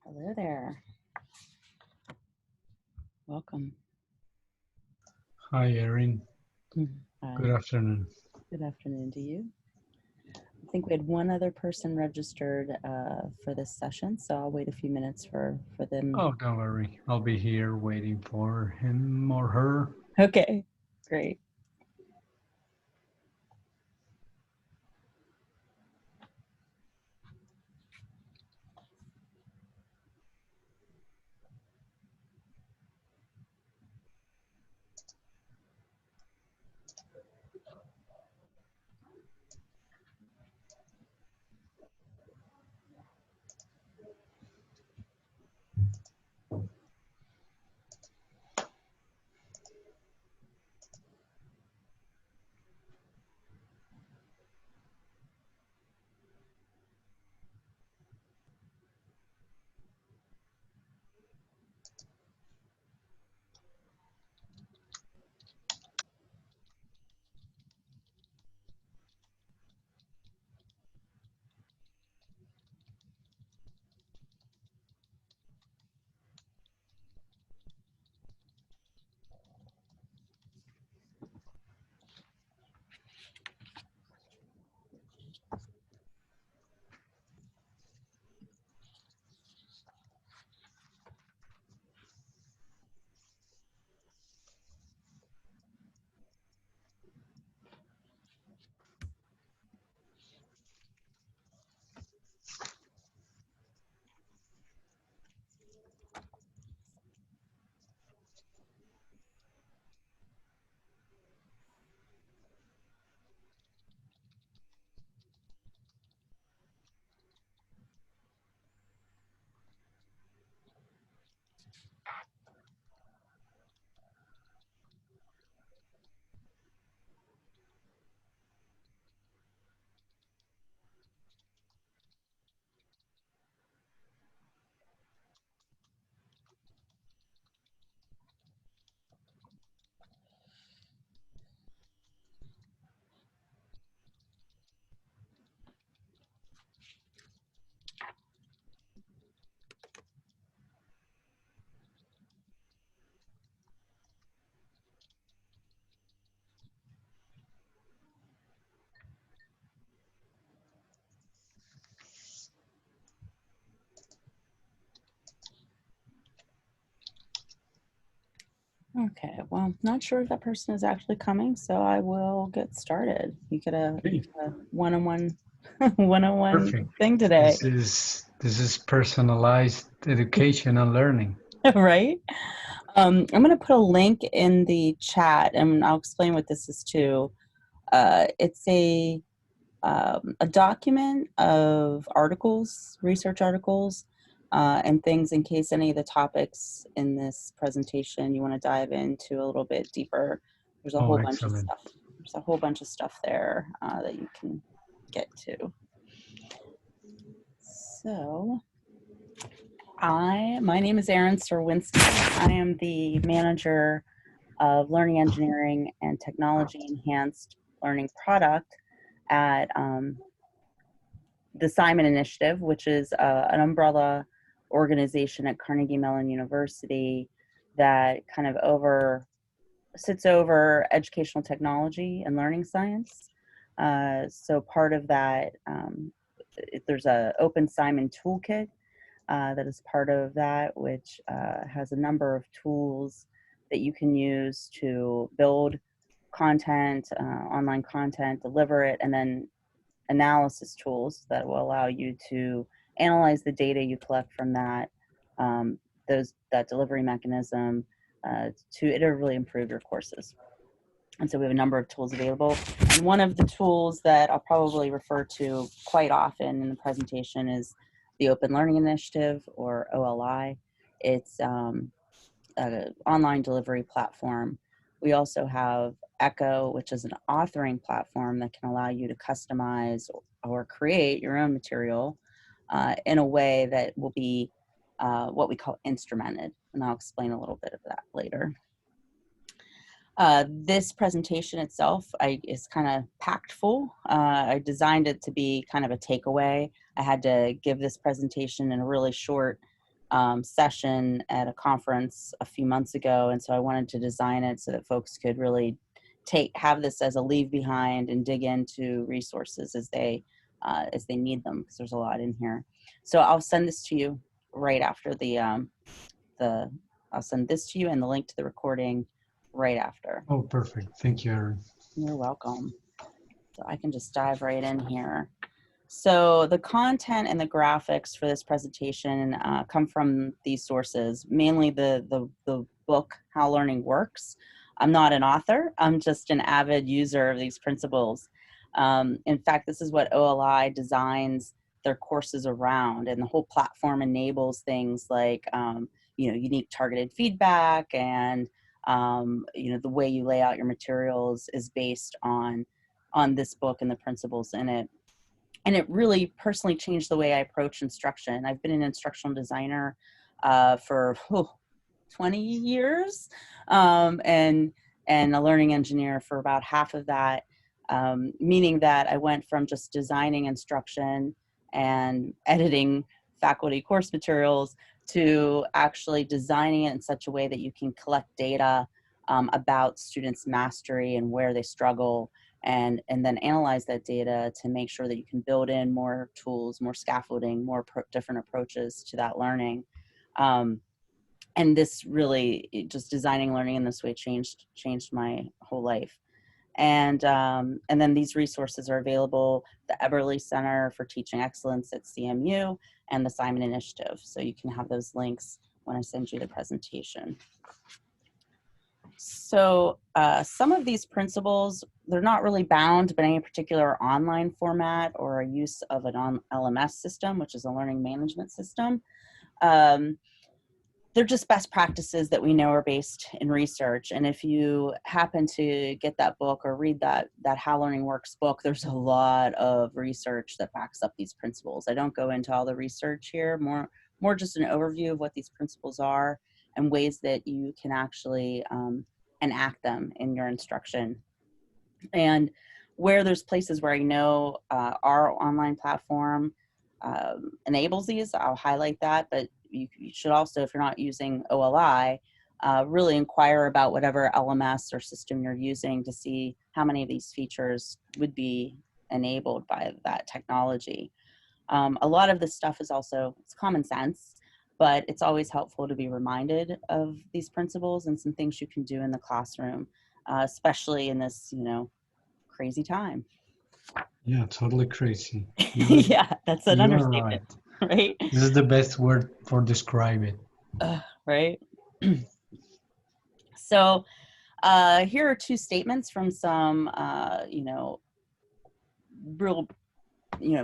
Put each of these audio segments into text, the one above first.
Hello there. Welcome. Hi, Erin. Hi. Good afternoon. Good afternoon to you. I think we had one other person registered for this session, so I'll wait a few minutes for them. Oh, don't worry. I'll be here waiting for him or her. Okay, great. Okay, well, not sure if that person is actually coming, so I will get started. You get a one-on-one one-on-one Perfect. thing today. This is personalized education and learning. Right? I'm going to put a link in the chat, and I'll explain what this is too. It's a document of articles, research articles, and things in case any of the topics in this presentation you want to dive into a little bit deeper. There's a whole bunch of Excellent. stuff. There's a whole bunch of stuff there that you can get to. So, my name is Erin Serwinski. I am the manager of Learning Engineering and Technology Enhanced Learning Product at the Simon Initiative, which is an umbrella organization at Carnegie Mellon University that kind of sits over educational technology and learning science. So part of that, there's a Open Simon toolkit that is part of that, which has a number of tools that you can use to build content, online content, deliver it, and then analysis tools that will allow you to analyze the data you collect from that that delivery mechanism to iteratively improve your courses. And so we have a number of tools available. And one of the tools that I'll probably refer to quite often in the presentation is the Open Learning Initiative, or OLI. It's an online delivery platform. We also have Echo, which is an authoring platform that can allow you to customize or create your own material in a way that will be what we call instrumented. And I'll explain a little bit of that later. This presentation itself is kind of packed full. I designed it to be kind of a takeaway. I had to give this presentation in a really short session at a conference a few months ago, and so I wanted to design it so that folks could really have this as a leave behind and dig into resources as they need them, because there's a lot in here. So I'll send this to you right after I'll send this to you and the link to the recording right after. Oh, perfect. Thank you, Erin. You're welcome. So I can just dive right in here. So the content and the graphics for this presentation come from these sources, mainly the book, How Learning Works. I'm not an author, I'm just an avid user of these principles. In fact, this is what OLI designs their courses around, and the whole platform enables things like unique targeted feedback, and the way you lay out your materials is based on this book and the principles in it. And it really personally changed the way I approach instruction. I've been an instructional designer for 20 years, and a learning engineer for about half of that, meaning that I went from just designing instruction and editing faculty course materials to actually designing it in such a way that you can collect data about students' mastery and where they struggle, and then analyze that data to make sure that you can build in more tools, more scaffolding, more different approaches to that learning. And this really, just designing learning in this way changed my whole life. And then these resources are available: the Eberly Center for Teaching Excellence at CMU and the Simon Initiative. So you can have those links when I send you the presentation. So some of these principles, they're not really bound by any particular online format or a use of an LMS system, which is a learning management system. They're just best practices that we know are based in research. And if you happen to get that book or read that How Learning Works book, there's a lot of research that backs up these principles. I don't go into all the research here, more just an overview of what these principles are and ways that you can actually enact them in your instruction. And where there's places where I know our online platform enables these, I'll highlight that. But you should also, if you're not using OLI, really inquire about whatever LMS or system you're using to see how many of these features would be enabled by that technology. A lot of this stuff is also, it's common sense, but it's always helpful to be reminded of these principles and some things you can do in the classroom, especially in this, crazy time. Yeah, totally crazy. Yeah, that's an You are understatement, right? This is the best word for describe it. Right. So here are two statements from some, real,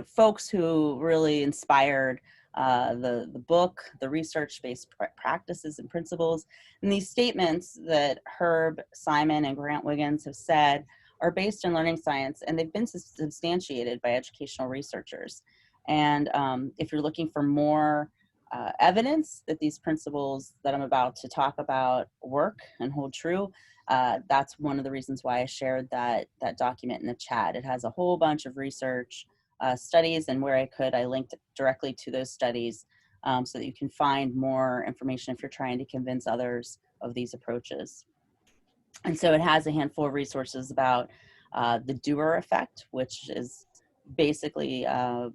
folks who really inspired the book, the research-based practices and principles. And these statements that Herb, Simon, and Grant Wiggins have said are based in learning science, and they've been substantiated by educational researchers. And if you're looking for more evidence that these principles that I'm about to talk about work and hold true, that's one of the reasons why I shared that document in the chat. It has a whole bunch of research studies, and where I could, I linked directly to those studies so that you can find more information if you're trying to convince others of these approaches. And so it has a handful of resources about the doer effect, which is basically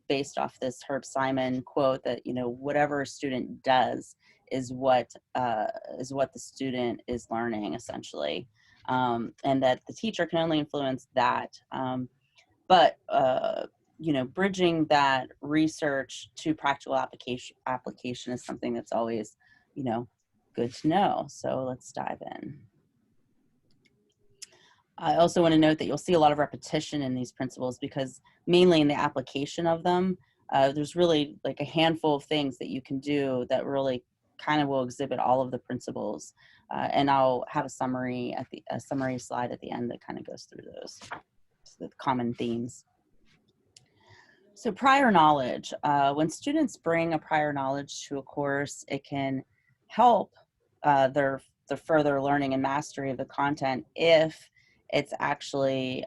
based off this Herb Simon quote that, whatever a student does is what the student is learning, essentially, and that the teacher can only influence that. But bridging that research to practical application is something that's always, good to know. So let's dive in. I also want to note that you'll see a lot of repetition in these principles because mainly in the application of them, there's really like a handful of things that you can do that really kind of will exhibit all of the principles. And I'll have a summary slide at the end that kind of goes through those, the common themes. So prior knowledge, when students bring a prior knowledge to a course, it can help their further learning and mastery of the content if it's actually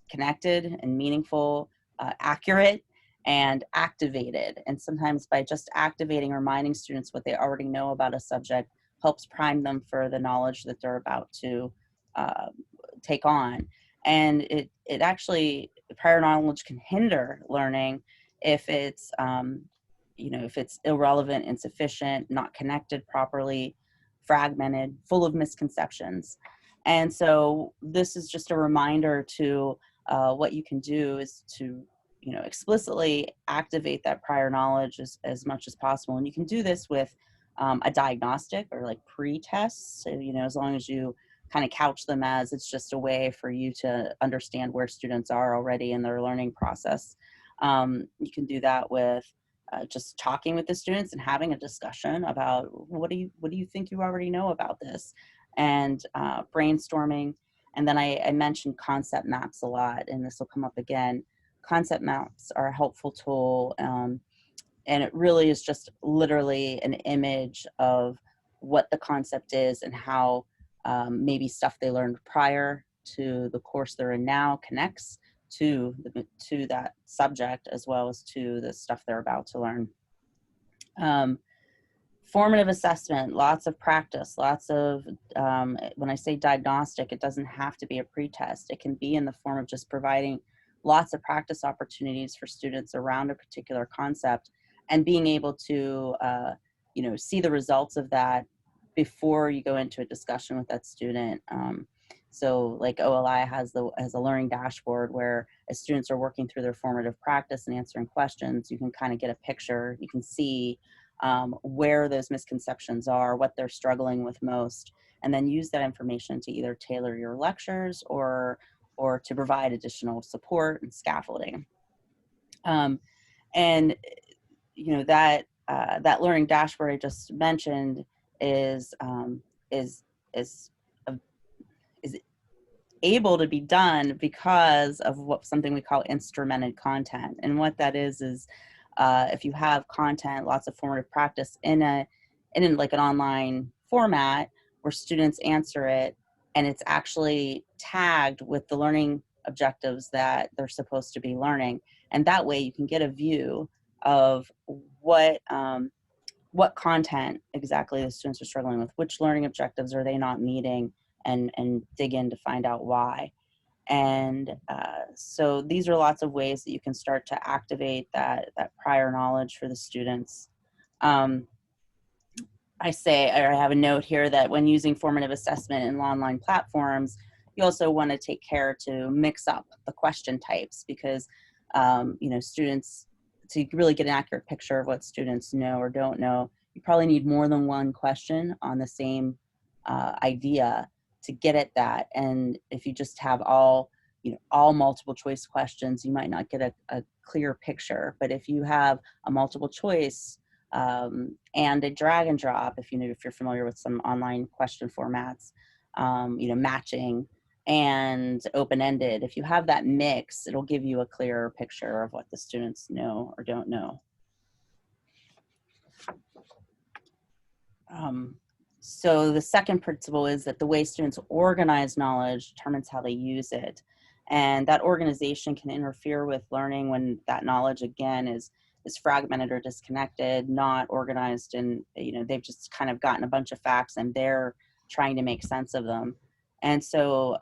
connected and meaningful, accurate, and activated. And sometimes by just activating or reminding students what they already know about a subject helps prime them for the knowledge that they're about to uh, take on. And it actually, prior knowledge can hinder learning if it's, if it's irrelevant, insufficient, not connected properly, fragmented, full of misconceptions. And so this is just a reminder to what you can do is to, explicitly activate that prior knowledge as much as possible. And you can do this with a diagnostic or like pre-tests. So, as long as you kind of couch them as it's just a way for you to understand where students are already in their learning process. You can do that with just talking with the students and having a discussion about what do you think you already know about this, and brainstorming. And then I mentioned concept maps a lot, and this will come up again. Concept maps are a helpful tool, and it really is just literally an image of what the concept is and how maybe stuff they learned prior to the course they're in now connects to that subject, as well as to the stuff they're about to learn. Formative assessment, lots of practice, lots of, when I say diagnostic, it doesn't have to be a pretest. It can be in the form of just providing lots of practice opportunities for students around a particular concept, and being able to, see the results of that before you go into a discussion with that student. So like OLI has a learning dashboard where as students are working through their formative practice and answering questions, you can kind of get a picture. You can see where those misconceptions are, what they're struggling with most, and then use that information to either tailor your lectures or to provide additional support and scaffolding. And that learning dashboard I just mentioned is able to be done because of something we call instrumented content. And what that is if you have content, lots of formative practice in like an online format where students answer it, and it's actually tagged with the learning objectives that they're supposed to be learning. And that way you can get a view of what content exactly the students are struggling with, which learning objectives are they not meeting, and dig in to find out why. And so these are lots of ways that you can start to activate that prior knowledge for the students. I have a note here that when using formative assessment in online platforms, you also want to take care to mix up the question types, because students, to really get an accurate picture of what students know or don't know, you probably need more than one question on the same idea to get at that. And if you just have all multiple choice questions, you might not get a clear picture. But if you have a multiple choice and a drag and drop, if you're familiar with some online question formats, matching and open-ended, if you have that mix, it'll give you a clearer picture of what the students know or don't know. So the second principle is that the way students organize knowledge determines how they use it. And that organization can interfere with learning when that knowledge, again, is fragmented or disconnected, not organized, and they've just kind of gotten a bunch of facts and they're trying to make sense of them. And so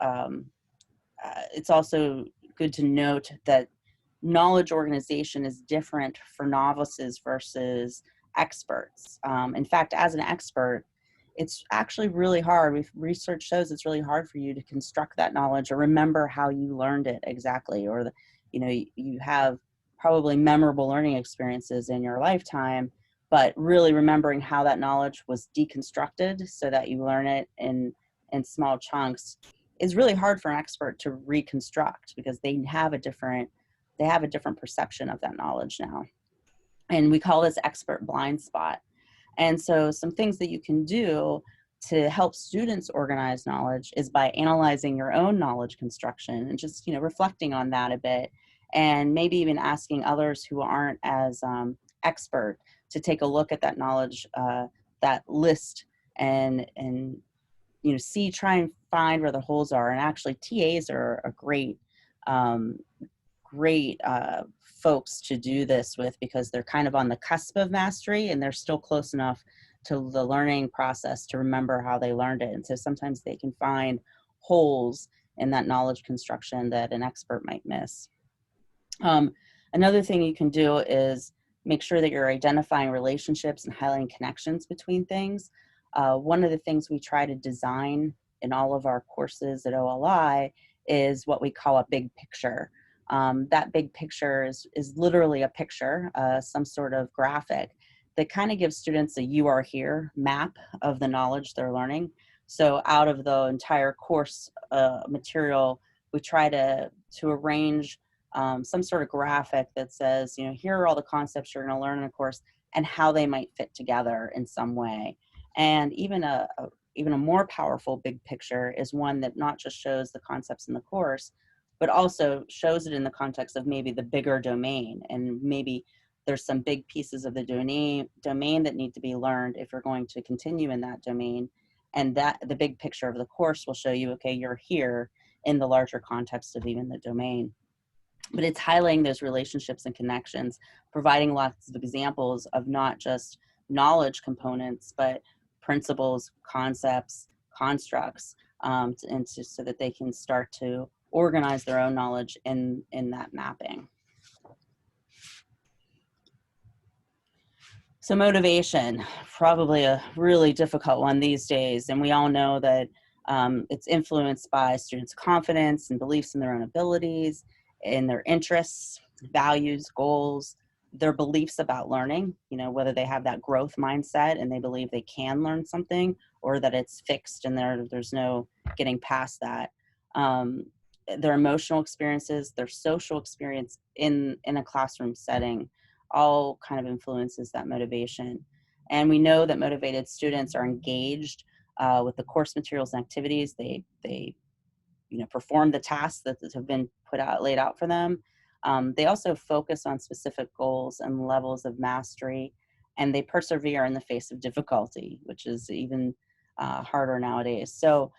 it's also good to note that knowledge organization is different for novices versus experts. In fact, as an expert, it's actually really hard. Research shows it's really hard for you to construct that knowledge or remember how you learned it exactly, or you have probably memorable learning experiences in your lifetime, but really remembering how that knowledge was deconstructed so that you learn it in small chunks is really hard for an expert to reconstruct, because they have a different perception of that knowledge now. And we call this expert blind spot. And so some things that you can do to help students organize knowledge is by analyzing your own knowledge construction and just, reflecting on that a bit, and maybe even asking others who aren't as expert to take a look at that knowledge, that list, and try and find where the holes are. And actually TAs are a great folks to do this with because they're kind of on the cusp of mastery and they're still close enough to the learning process to remember how they learned it. And so sometimes they can find holes in that knowledge construction that an expert might miss. Another thing you can do is make sure that you're identifying relationships and highlighting connections between things. One of the things we try to design in all of our courses at OLI is what we call a big picture. That big picture is literally a picture, some sort of graphic that kind of gives students a "you are here" map of the knowledge they're learning. So out of the entire course material, we try to arrange some sort of graphic that says, you know, here are all the concepts you're going to learn in a course and how they might fit together in some way. And even a more powerful big picture is one that not just shows the concepts in the course, but also shows it in the context of maybe the bigger domain. And maybe there's some big pieces of the domain that need to be learned if you're going to continue in that domain. And that the big picture of the course will show you, okay, you're here in the larger context of even the domain. But it's highlighting those relationships and connections, providing lots of examples of not just knowledge components, but principles, concepts, constructs, so that they can start to organize their own knowledge in that mapping. So motivation, probably a really difficult one these days. And we all know that it's influenced by students' confidence and beliefs in their own abilities, in their interests, values, goals, their beliefs about learning, you know, whether they have that growth mindset and they believe they can learn something, or that it's fixed and there's no getting past that. Their emotional experiences, their social experience in a classroom setting, all kind of influences that motivation. And we know that motivated students are engaged with the course materials and activities. They you know, perform the tasks that have been laid out for them. They also focus on specific goals and levels of mastery, and they persevere in the face of difficulty, which is even harder nowadays. So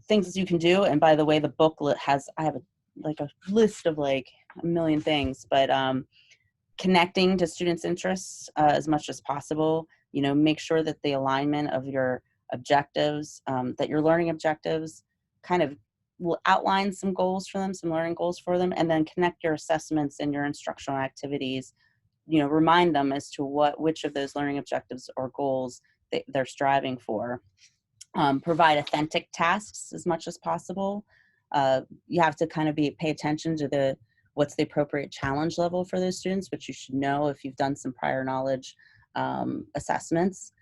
things that you can do, and by the way, the booklet has, I have a list of like a million things, but connecting to students' interests as much as possible. You know, make sure that the alignment of your objectives, that your learning objectives kind of will outline some goals for them, some learning goals for them, and then connect your assessments and your instructional activities. You know, remind them as to which of those learning objectives or goals they're striving for. Provide authentic tasks as much as possible. You have to kind of pay attention to what's the appropriate challenge level for those students, which you should know if you've done some prior knowledge assessments,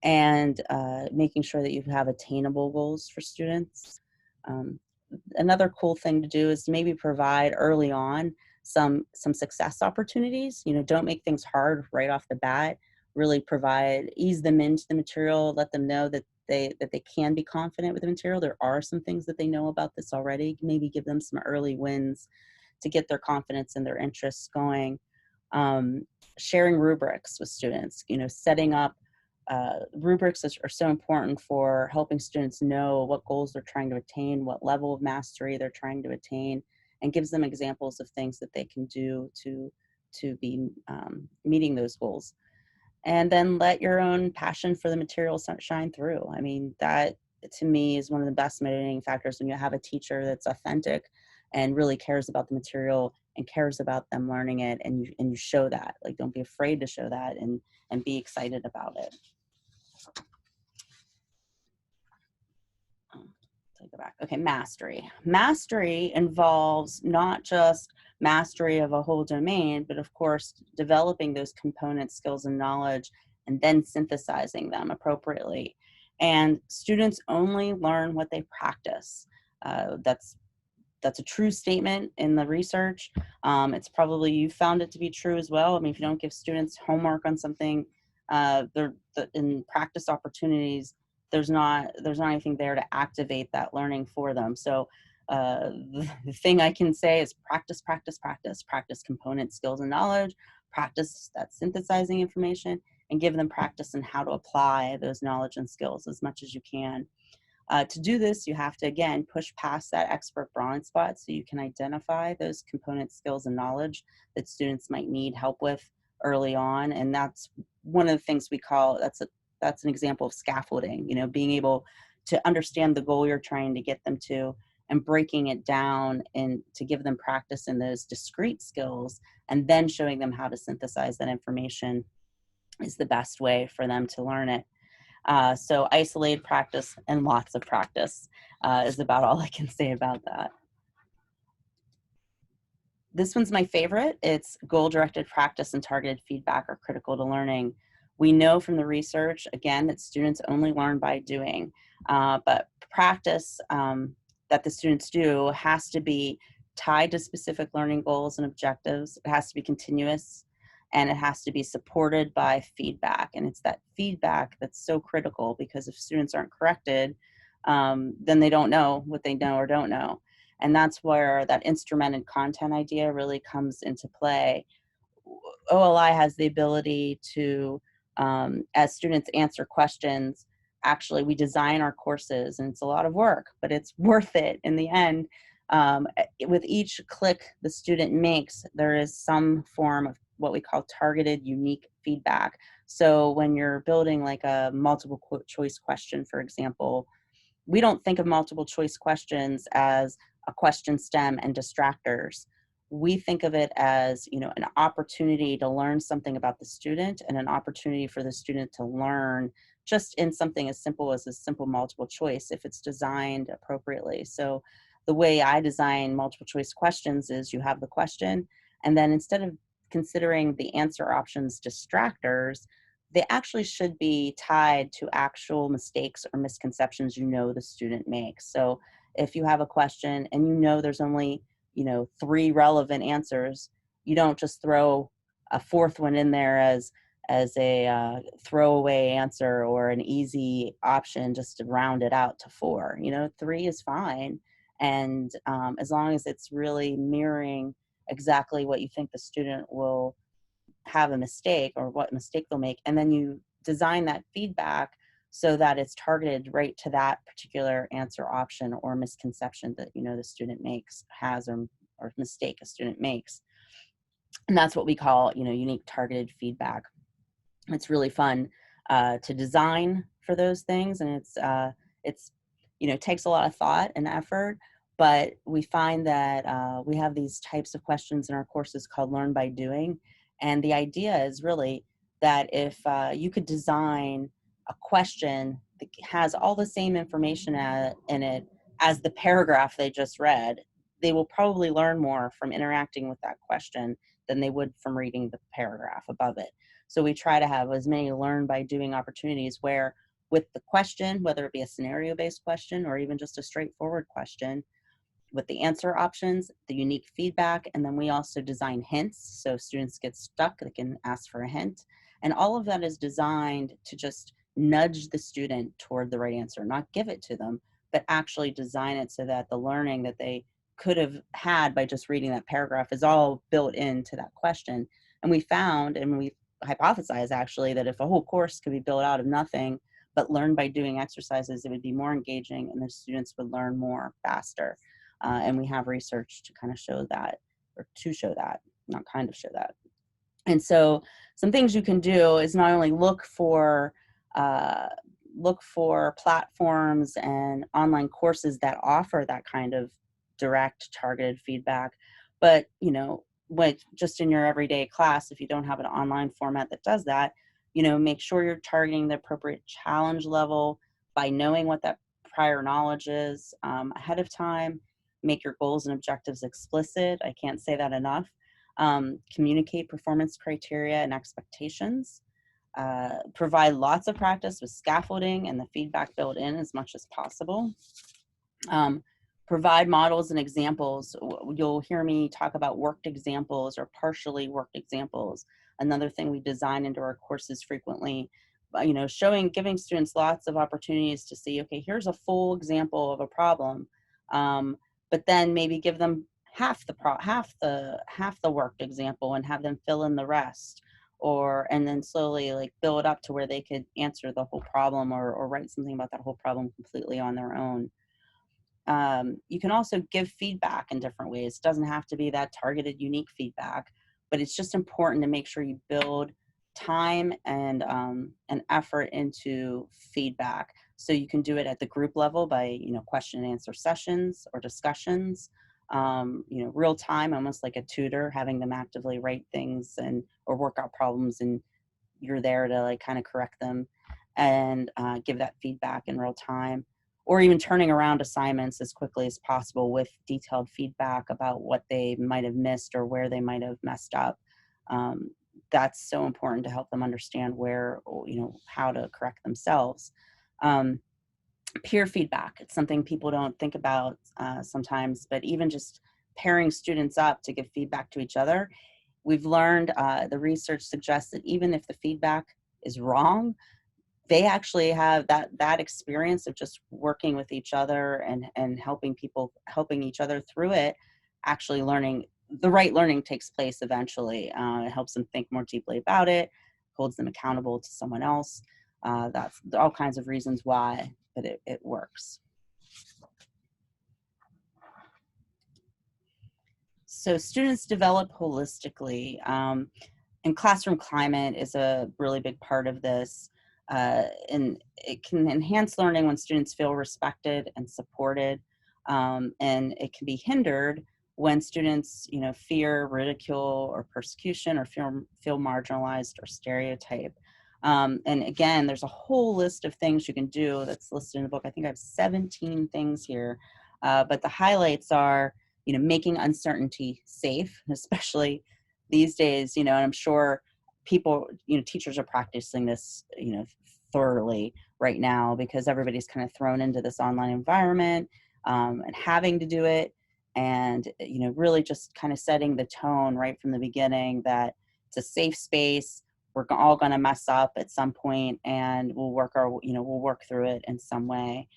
and making sure that you have attainable goals for students. Another cool thing to do is to maybe provide early on some success opportunities. You know, don't make things hard right off the bat. Really ease them into the material, let them know that they can be confident with the material. There are some things that they know about this already. Maybe give them some early wins to get their confidence and their interests going. Sharing rubrics with students, you know, setting up rubrics are so important for helping students know what goals they're trying to attain, what level of mastery they're trying to attain, and gives them examples of things that they can do to be meeting those goals. And then let your own passion for the material shine through. I mean, that to me is one of the best motivating factors, when you have a teacher that's authentic and really cares about the material and cares about them learning it, and you show that. Like, don't be afraid to show that, and be excited about it. Go back. Okay, mastery. Mastery involves not just mastery of a whole domain, but of course, developing those component skills and knowledge and then synthesizing them appropriately. And students only learn what they practice. That's a true statement in the research. It's probably, you found it to be true as well. I mean, if you don't give students homework on something, in practice opportunities, there's not anything there to activate that learning for them. So the thing I can say is practice, practice, practice, practice component skills and knowledge, practice that synthesizing information, and give them practice in how to apply those knowledge and skills as much as you can. To do this, you have to, again, push past that expert blind spot so you can identify those component skills and knowledge that students might need help with early on. And that's one of the things we call, that's an example of scaffolding, you know, being able to understand the goal you're trying to get them to and breaking it down and to give them practice in those discrete skills, and then showing them how to synthesize that information is the best way for them to learn it. So isolated practice and lots of practice is about all I can say about that. This one's my favorite. It's goal-directed practice and targeted feedback are critical to learning. We know from the research, again, that students only learn by doing, but practice that the students do has to be tied to specific learning goals and objectives. It has to be continuous, and it has to be supported by feedback. And it's that feedback that's so critical, because if students aren't corrected, then they don't know what they know or don't know. And that's where that instrumented content idea really comes into play. OLI has the ability to, as students answer questions, actually we design our courses, and it's a lot of work, but it's worth it in the end. With each click the student makes, there is some form of what we call targeted unique feedback. So when you're building like a multiple choice question, for example, we don't think of multiple choice questions as a question stem and distractors. We think of it as, you know, an opportunity to learn something about the student and an opportunity for the student to learn just in something as simple as a simple multiple choice if it's designed appropriately. So the way I design multiple choice questions is you have the question, and then instead of considering the answer options distractors, they actually should be tied to actual mistakes or misconceptions you know the student makes. So if you have a question and you know there's only, you know, 3 relevant answers, you don't just throw a 4th one in there as a throwaway answer or an easy option just to round it out to 4. You know, 3 is fine, and as long as it's really mirroring exactly what you think the student will have a mistake or what mistake they'll make, and then you design that feedback so that it's targeted right to that particular answer option or misconception that, you know, the student makes, has, or mistake a student makes. And that's what we call, you know, unique targeted feedback. It's really fun to design for those things, and it's you know, takes a lot of thought and effort, but we find that we have these types of questions in our courses called Learn by Doing, and the idea is really that if you could design a question that has all the same information in it as the paragraph they just read, they will probably learn more from interacting with that question than they would from reading the paragraph above it. So we try to have as many learn by doing opportunities where with the question, whether it be a scenario-based question or even just a straightforward question, with the answer options, the unique feedback, and then we also design hints. So if students get stuck, they can ask for a hint. And all of that is designed to just nudge the student toward the right answer, not give it to them, but actually design it so that the learning that they could have had by just reading that paragraph is all built into that question. And we found, and we hypothesized actually, that if a whole course could be built out of nothing, but learn by doing exercises, it would be more engaging and the students would learn more faster. And we have research to kind of show that, or to show that, not kind of show that. And so some things you can do is not only look for platforms and online courses that offer that kind of direct targeted feedback, but, you know, what just in your everyday class, if you don't have an online format that does that, you know, make sure you're targeting the appropriate challenge level by knowing what that prior knowledge is ahead of time. Make your goals and objectives explicit. I can't say that enough. Communicate performance criteria and expectations. Provide lots of practice with scaffolding and the feedback built in as much as possible. Provide models and examples. You'll hear me talk about worked examples or partially worked examples. Another thing we design into our courses frequently, you know, giving students lots of opportunities to see, okay, here's a full example of a problem, but then maybe give them half the worked example and have them fill in the rest. and then slowly like build up to where they could answer the whole problem, or write something about that whole problem completely on their own. You can also give feedback in different ways. It doesn't have to be that targeted, unique feedback, but it's just important to make sure you build time and effort into feedback. So you can do it at the group level by, question and answer sessions or discussions, real time, almost like a tutor, having them actively write things or work out problems, and you're there to like kind of correct them and give that feedback in real time, or even turning around assignments as quickly as possible with detailed feedback about what they might have missed or where they might have messed up. That's so important to help them understand where, how to correct themselves. Peer feedback, it's something people don't think about sometimes, but even just pairing students up to give feedback to each other. We've learned, the research suggests that even if the feedback is wrong, they actually have that experience of just working with each other and helping each other through it. Actually the right learning takes place eventually. It helps them think more deeply about it, holds them accountable to someone else. That's all kinds of reasons why, but it works. So students develop holistically, and classroom climate is a really big part of this. And it can enhance learning when students feel respected and supported, and it can be hindered when students, fear ridicule or persecution, or feel marginalized or stereotyped. And again, there's a whole list of things you can do that's listed in the book. I think I have 17 things here, but the highlights are, making uncertainty safe, especially these days, and I'm sure people, teachers are practicing this, thoroughly right now, because everybody's kind of thrown into this online environment, and having to do it. And, really just kind of setting the tone right from the beginning that it's a safe space. We're all going to mess up at some point, and we'll work through it in some way.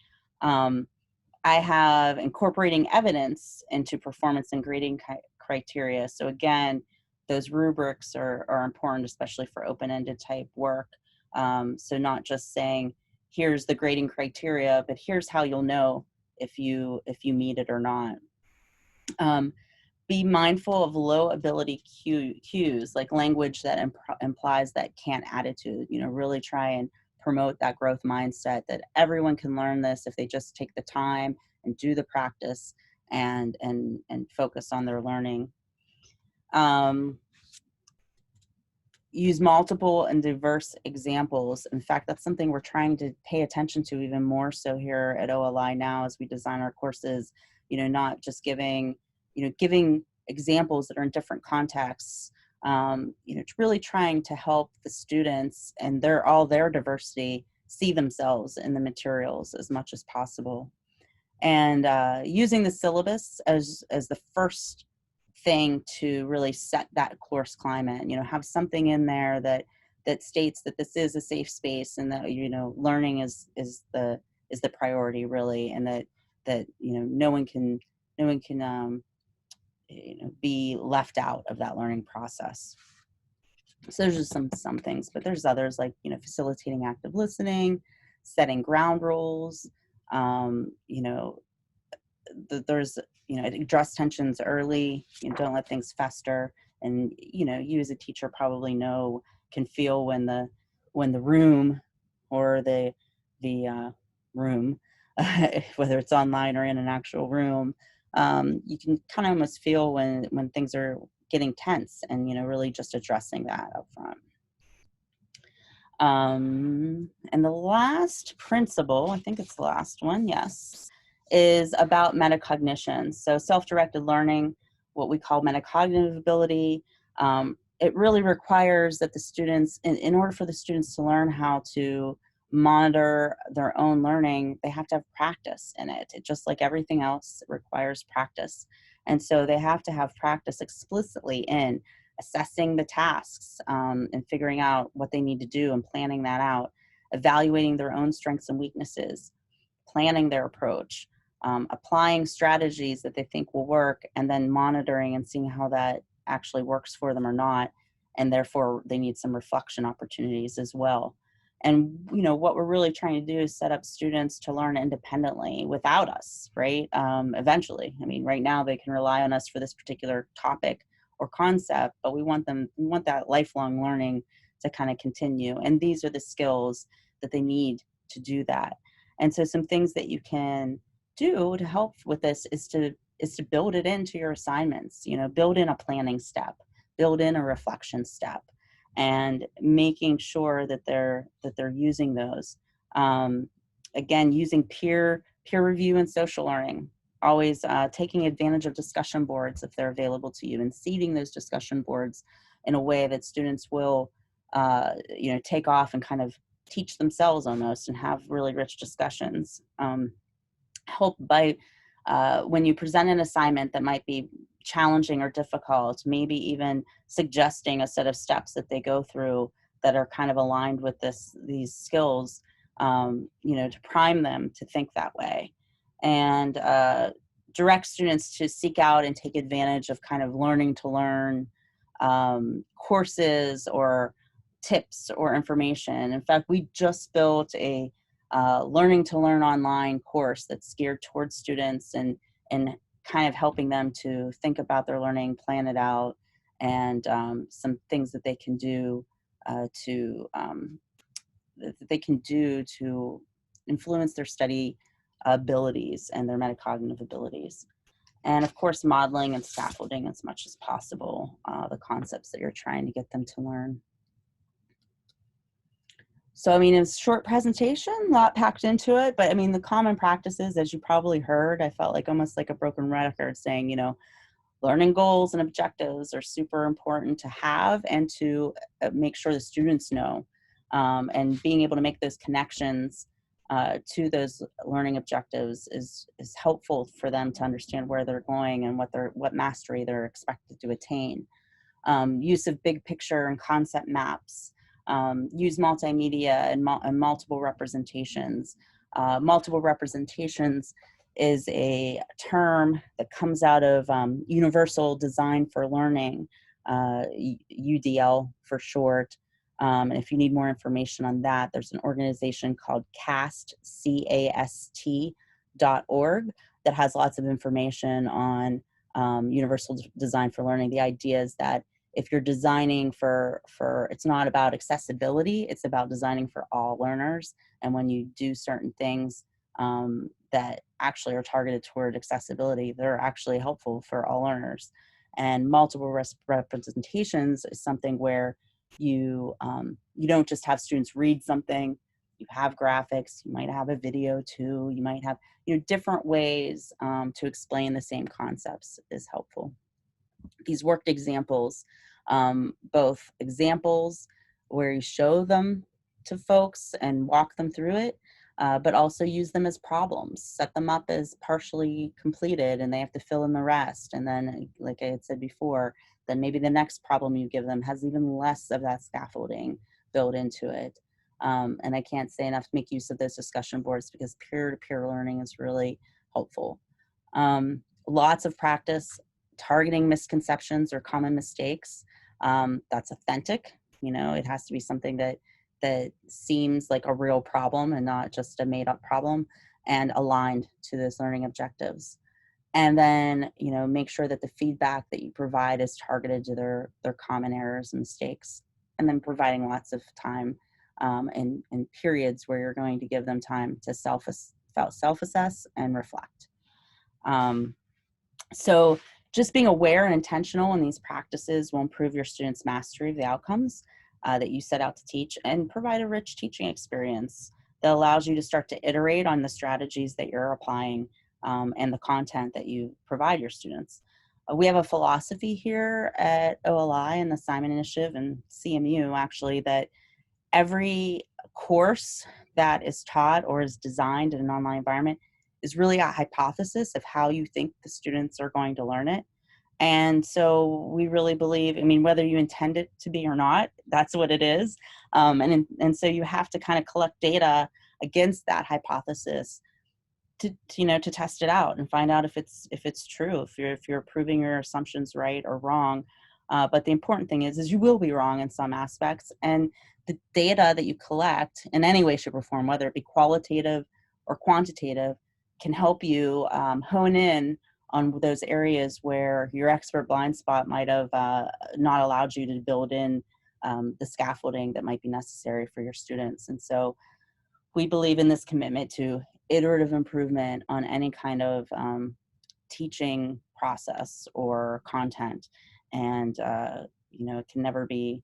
I have incorporating evidence into performance and grading criteria. So again, those rubrics are important, especially for open-ended type work. So not just saying, here's the grading criteria, but here's how you'll know if you meet it or not. Be mindful of low ability cues, like language that implies that can't attitude. Really try and promote that growth mindset that everyone can learn this if they just take the time and do the practice and focus on their learning. Use multiple and diverse examples. In fact, that's something we're trying to pay attention to even more so here at OLI now as we design our courses, not just giving examples that are in different contexts, really trying to help the students and their diversity see themselves in the materials as much as possible. And using the syllabus as the first thing to really set that course climate, have something in there that states that this is a safe space, and that, learning is the priority really, and that no one can be left out of that learning process. So there's just some things, but there's others like, facilitating active listening, setting ground rules, there's, address tensions early, don't let things fester. And, you as a teacher probably can feel when the room or the room, whether it's online or in an actual room, you can kind of almost feel when things are getting tense, and, really just addressing that up front. And the last principle, I think it's the last one, yes, is about metacognition. So self-directed learning, what we call metacognitive ability, it really requires that the students, in order for the students to learn how to monitor their own learning, they have to have practice in it. Just like everything else, it requires practice. And so they have to have practice explicitly in assessing the tasks, and figuring out what they need to do and planning that out, evaluating their own strengths and weaknesses, planning their approach, applying strategies that they think will work, and then monitoring and seeing how that actually works for them or not, and therefore they need some reflection opportunities as well. And what we're really trying to do is set up students to learn independently without us, right? Eventually, I mean, right now they can rely on us for this particular topic or concept, but we want that lifelong learning to kind of continue. And these are the skills that they need to do that. And so some things that you can do to help with this is to build it into your assignments, build in a planning step, build in a reflection step, and making sure that they're using those. Again, using peer review and social learning, always taking advantage of discussion boards if they're available to you, and seeding those discussion boards in a way that students will take off and kind of teach themselves almost and have really rich discussions. Help by when you present an assignment that might be challenging or difficult, maybe even suggesting a set of steps that they go through that are kind of aligned with these skills, to prime them to think that way, and direct students to seek out and take advantage of kind of learning to learn courses or tips or information. In fact, we just built a learning to learn online course that's geared towards students and kind of helping them to think about their learning, plan it out, and some things that they can do to influence their study abilities and their metacognitive abilities. And of course, modeling and scaffolding as much as possible the concepts that you're trying to get them to learn. So, I mean, it's a short presentation, a lot packed into it, but I mean, the common practices, as you probably heard, I felt like almost like a broken record saying, learning goals and objectives are super important to have and to make sure the students know, and being able to make those connections to those learning objectives is helpful for them to understand where they're going and what mastery they're expected to attain. Use of big picture and concept maps. Use multimedia and multiple representations. Multiple representations is a term that comes out of Universal Design for Learning, UDL for short. And if you need more information on that, there's an organization called CAST, CAST.org, that has lots of information on Universal Design for Learning. The idea is that if you're designing for it's not about accessibility, it's about designing for all learners. And when you do certain things that actually are targeted toward accessibility, they're actually helpful for all learners. And multiple representations is something where you don't just have students read something, you have graphics, you might have a video too, you might have different ways to explain the same concepts is helpful. These worked examples, both examples where you show them to folks and walk them through it, but also use them as problems, set them up as partially completed and they have to fill in the rest. And then, like I had said before, then maybe the next problem you give them has even less of that scaffolding built into it. And I can't say enough to make use of those discussion boards because peer-to-peer learning is really helpful. Lots of practice targeting misconceptions or common mistakes. That's authentic. It has to be something that seems like a real problem and not just a made up problem, and aligned to those learning objectives. And then, make sure that the feedback that you provide is targeted to their common errors and mistakes, and then providing lots of time and periods where you're going to give them time to self-assess and reflect. So just being aware and intentional in these practices will improve your students' mastery of the outcomes that you set out to teach, and provide a rich teaching experience that allows you to start to iterate on the strategies that you're applying and the content that you provide your students. We have a philosophy here at OLI and the Simon Initiative and CMU actually, that every course that is taught or is designed in an online environment is really a hypothesis of how you think the students are going to learn it. And so we really believe, whether you intend it to be or not, that's what it is. And so you have to kind of collect data against that hypothesis to test it out and find out if it's true, if you're proving your assumptions right or wrong. But the important thing is you will be wrong in some aspects. And the data that you collect in any way, shape, or form, whether it be qualitative or quantitative, can help you hone in on those areas where your expert blind spot might have not allowed you to build in the scaffolding that might be necessary for your students. And so we believe in this commitment to iterative improvement on any kind of teaching process or content. And, it can never be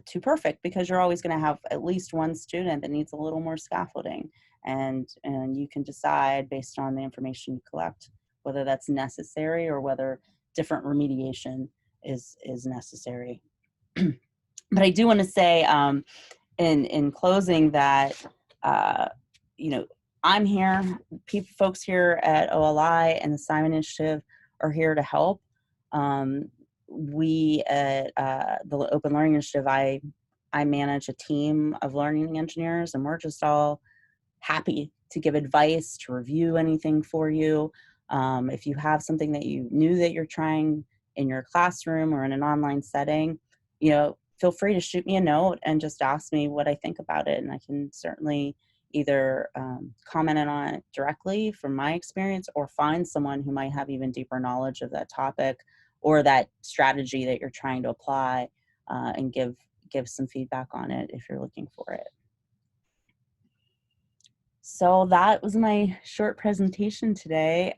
too perfect, because you're always going to have at least one student that needs a little more scaffolding. And you can decide based on the information you collect whether that's necessary or whether different remediation is necessary. But I do want to say in closing that, I'm here, folks here at OLI and the Simon Initiative are here to help. We at the Open Learning Initiative, I manage a team of learning engineers, and we're just all happy to give advice, to review anything for you. If you have something that you knew that you're trying in your classroom or in an online setting, feel free to shoot me a note and just ask me what I think about it. And I can certainly either comment on it directly from my experience, or find someone who might have even deeper knowledge of that topic or that strategy that you're trying to apply, and give some feedback on it if you're looking for it. So that was my short presentation today.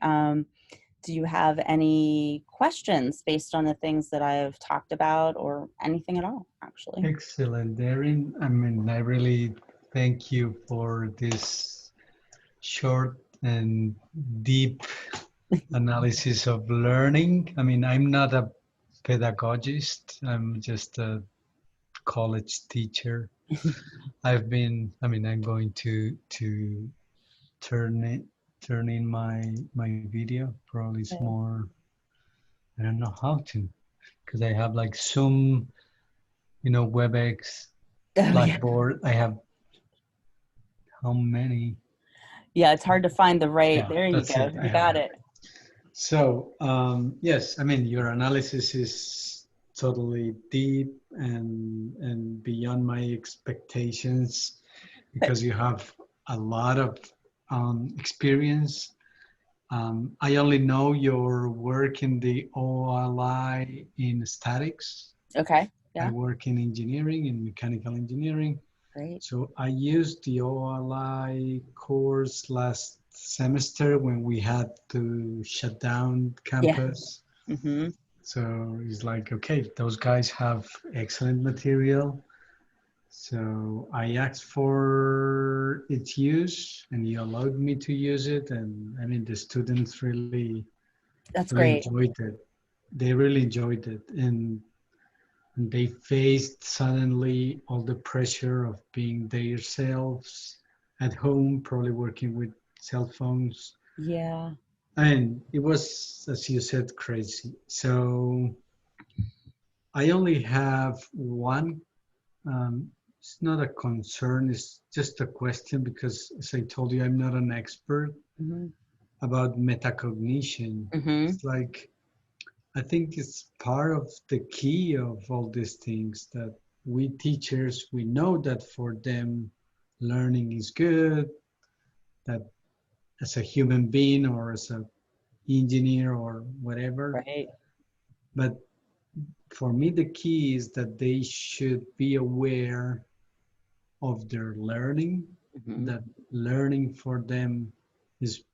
Do you have any questions based on the things that I've talked about, or anything at all, actually? Excellent, Darren. I mean, I really thank you for this short and deep analysis of learning. I mean, I'm not a pedagogist. I'm just a college teacher. I'm going to turn in my video. Probably it's more, I don't know how to, because I have like Zoom, WebEx, Blackboard. I have how many? Yeah, it's hard to find the right. Yeah, There you go. You got it. So yes, I mean, your analysis is totally deep and beyond my expectations, because you have a lot of experience. I only know your work in the OLI in statics. Okay. Yeah. I work in engineering, in mechanical engineering. Great. So I used the OLI course last semester when we had to shut down campus. Yeah. Mm-hmm. So it's like, okay, those guys have excellent material. So I asked for its use, and you allowed me to use it. And I mean, the students really enjoyed it. They really enjoyed it. And they faced suddenly all the pressure of being themselves at home, probably working with cell phones. Yeah. And it was, as you said, crazy. So I only have one. It's not a concern, it's just a question, because as I told you, I'm not an expert about metacognition. It's like, I think it's part of the key of all these things, that we teachers, we know that for them, learning is good, that as a human being or as an engineer or whatever. Right. But for me, the key is that they should be aware of their learning, that learning for them is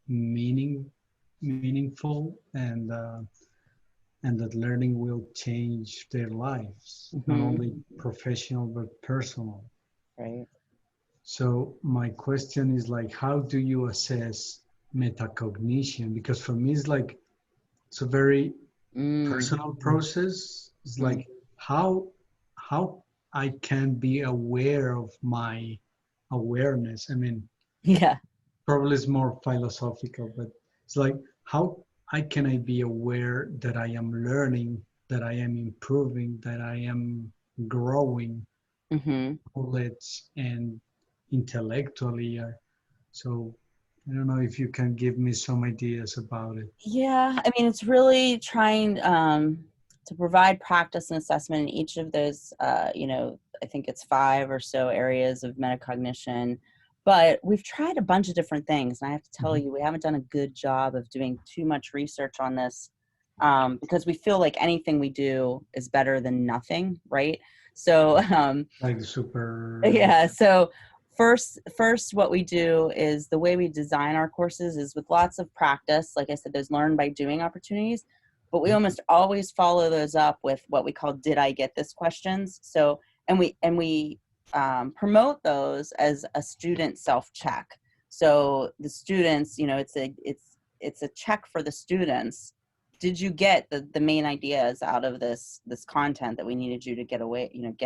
meaningful, and that learning will change their lives, not only professional but personal. Right. So my question is like, how do you assess metacognition? Because for me, it's like, it's a very personal process. It's like how I can be aware of my awareness. I mean, yeah, probably it's more philosophical, but it's like, how can I be aware that I am learning, that I am improving, that I am growing, knowledge and intellectually. So I don't know if you can give me some ideas about it. Yeah, I mean, it's really trying. to provide practice and assessment in each of those, you know, I think it's 5 or so areas of metacognition. But we've tried a bunch of different things. And I have to tell you, we haven't done a good job of doing too much research on this, because we feel like anything we do is better than nothing, right? So, Like super. yeah. So first, what we do is the way we design our courses is with lots of practice. Like I said, there's learn by doing opportunities, but we almost always follow those up with what we call "Did I get this?" questions. So, and we promote those as a student self-check. So the students, you know, it's a check for the students. Did you get the main ideas out of this content that we needed you to get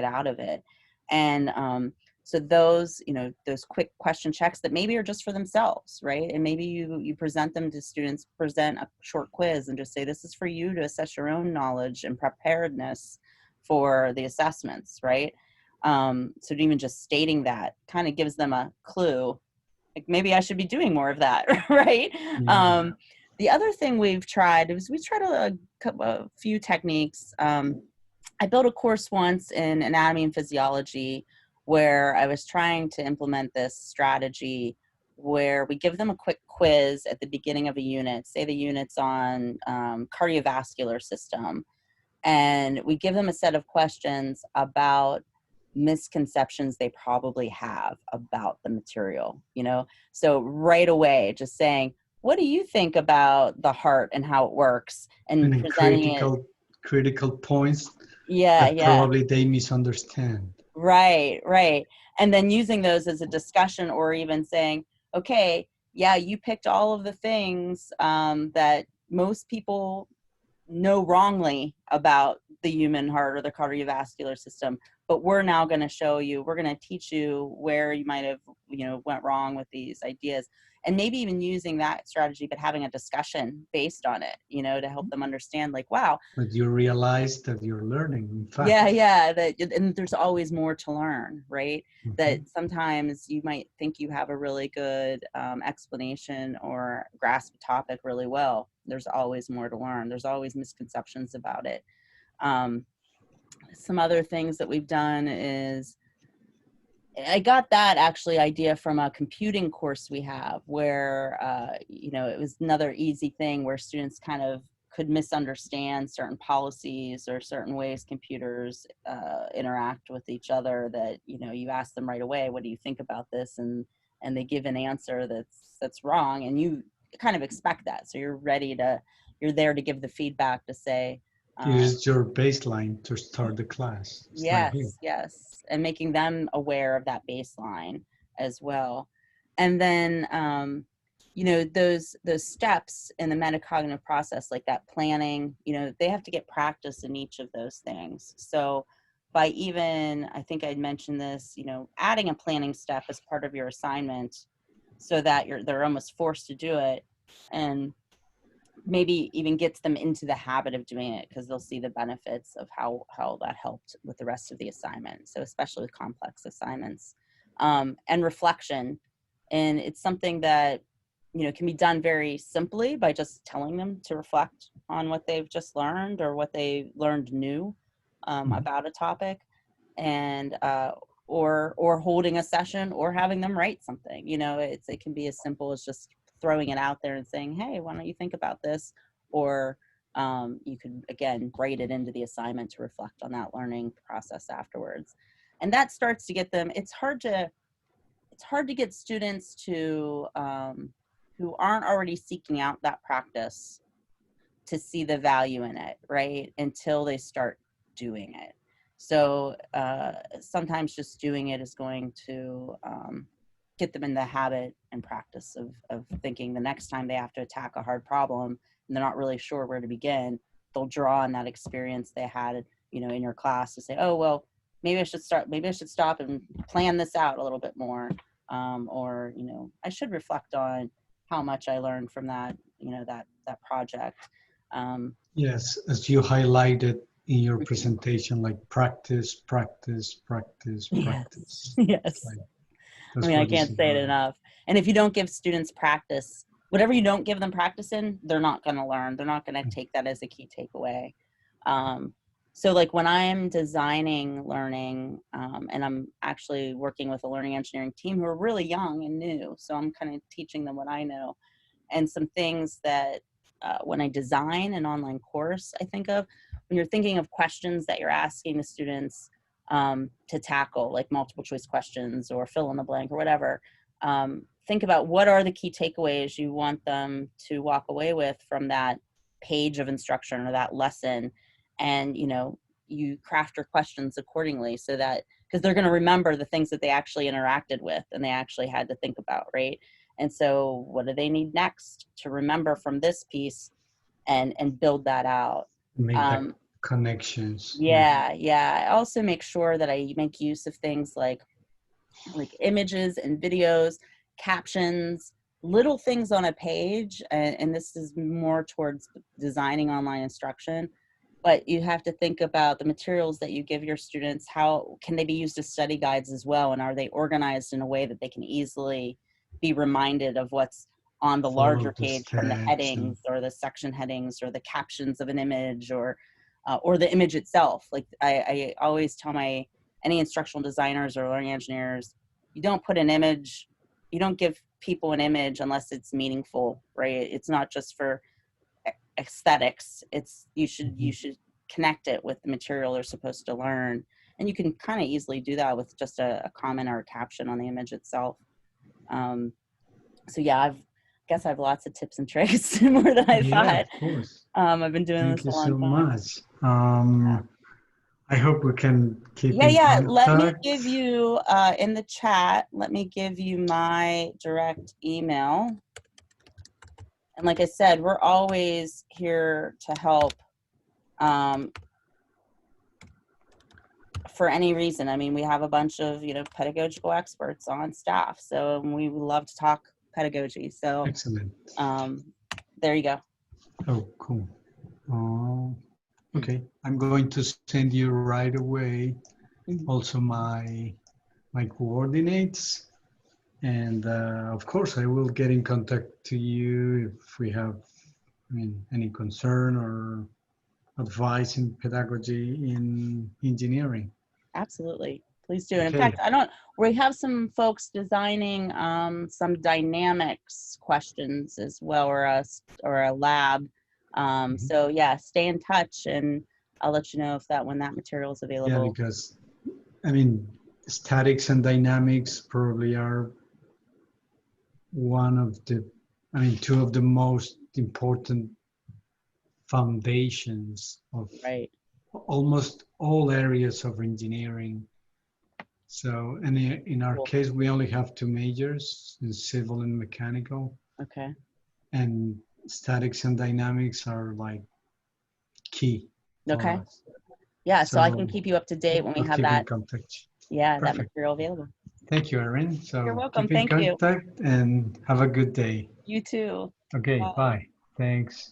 out of it? And so those, you know, those quick question checks that maybe are just for themselves, right? And maybe you present them to students, present a short quiz and just say, this is for you to assess your own knowledge and preparedness for the assessments, right? So even just stating that kind of gives them a clue, like maybe I should be doing more of that, right? Yeah. The other thing we've tried is we tried a few techniques. I built a course once in anatomy and physiology where I was trying to implement this strategy where we give them a quick quiz at the beginning of a unit, say the unit's on cardiovascular system, and we give them a set of questions about misconceptions they probably have about the material, you know? So right away, just saying, what do you think about the heart and how it works? And And presenting it. critical points Yeah, that yeah. probably they misunderstand. Right, right. And then using those as a discussion, or even saying, okay, yeah, you picked all of the things that most people know wrongly about the human heart or the cardiovascular system, but we're now going to show you, we're going to teach you where you might have, you know, went wrong with these ideas. And maybe even using that strategy, but having a discussion based on it, you know, to help them understand, like, wow, But you realize that you're learning, in yeah, fact. yeah, that, and there's always more to learn, right? That Mhm. sometimes you might think you have a really good explanation or grasp a topic really well. There's always more to learn. There's always misconceptions about it. Um, some other things that we've done is I got that actually idea from a computing course we have where, you know, it was another easy thing where students kind of could misunderstand certain policies or certain ways computers interact with each other that, you know, you ask them right away, what do you think about this? And they give an answer that's wrong. And you kind of expect that. So you're there to give the feedback to say, This is your baseline to start the class. It's like, hey, yes, yes, and making them aware of that baseline as well. And then, you know, those steps in the metacognitive process, like that planning, you know, they have to get practice in each of those things. So by even, I think I'd mentioned this, you know, adding a planning step as part of your assignment so that they're almost forced to do it, and maybe even gets them into the habit of doing it because they'll see the benefits of how that helped with the rest of the assignment. So especially with complex assignments, and reflection. And it's something that, you know, can be done very simply by just telling them to reflect on what they've just learned or what they learned new mhm. about a topic, and or holding a session or having them write something. You know, it can be as simple as just throwing it out there and saying, hey, why don't you think about this? Or you could, again, write it into the assignment to reflect on that learning process afterwards. And that starts to get them, it's hard to get students to, who aren't already seeking out that practice, to see the value in it, right? Until they start doing it. So sometimes just doing it is going to get them in the habit and practice of thinking the next time they have to attack a hard problem and they're not really sure where to begin, they'll draw on that experience they had, you know, in your class to say, oh, well, maybe I should stop and plan this out a little bit more. Or, you know, I should reflect on how much I learned from that, you know, that project. Yes, as you highlighted in your presentation, like practice, practice, practice, Yes, practice. It's yes. like I that's mean, I what is can't say it important. enough. And if you don't give students practice, whatever you don't give them practice in, they're not going to learn. They're not going to take that as a key takeaway. So like when I'm designing learning, and I'm actually working with a learning engineering team who are really young and new, so I'm kind of teaching them what I know. And some things that when I design an online course, I think of when you're thinking of questions that you're asking the students to tackle, like multiple choice questions or fill in the blank or whatever. Think about what are the key takeaways you want them to walk away with from that page of instruction or that lesson. And, you know, you craft your questions accordingly so that, because they're going to remember the things that they actually interacted with and they actually had to think about, right? And so what do they need next to remember from this piece and build that out? Make the connections. Yeah, yeah. I also make sure that I make use of things like images and videos, captions, little things on a page. And this is more towards designing online instruction. But you have to think about the materials that you give your students. How can they be used as study guides as well? And are they organized in a way that they can easily be reminded of what's on the Follow larger the page from the steps and headings or the section headings or the captions of an image or the image itself. Like I always tell any instructional designers or learning engineers, you don't put an image, you don't give people an image unless it's meaningful, right? It's not just for aesthetics. It's you should connect it with the material they're supposed to learn, and you can kind of easily do that with just a comment or a caption on the image itself. So yeah, I have lots of tips and tricks, more than I yeah, thought. of course. I've been doing Thank this you a long so time. much. I hope we can keep Yeah, in yeah. Let me contact. give you in the chat. Let me give you my direct email. And like I said, we're always here to help for any reason. I mean, we have a bunch of, you know, pedagogical experts on staff, so we love to talk pedagogy. So Excellent. there you go. Oh, cool. Okay, I'm going to send you right away also my coordinates. And of course, I will get in contact to you if we have, any concern or advice in pedagogy in engineering. Absolutely. Please do. And in Okay. fact, we have some folks designing some dynamics questions as well, or a lab. So yeah, stay in touch and I'll let you know when that material is Yeah, available. because statics and dynamics probably are two of the most important foundations of Right. almost all areas of engineering. So, and in our Cool. case, we only have two majors, in civil and mechanical, Okay. and statics and dynamics are like key for Okay. us. Yeah. So I can So keep you up to date when we we'll have keep in that. contact. Yeah, that Perfect. material available. Thank you, Erin. You're So welcome. keep in Thank you. contact and have a good day. You too. Okay, Bye. bye. Thanks.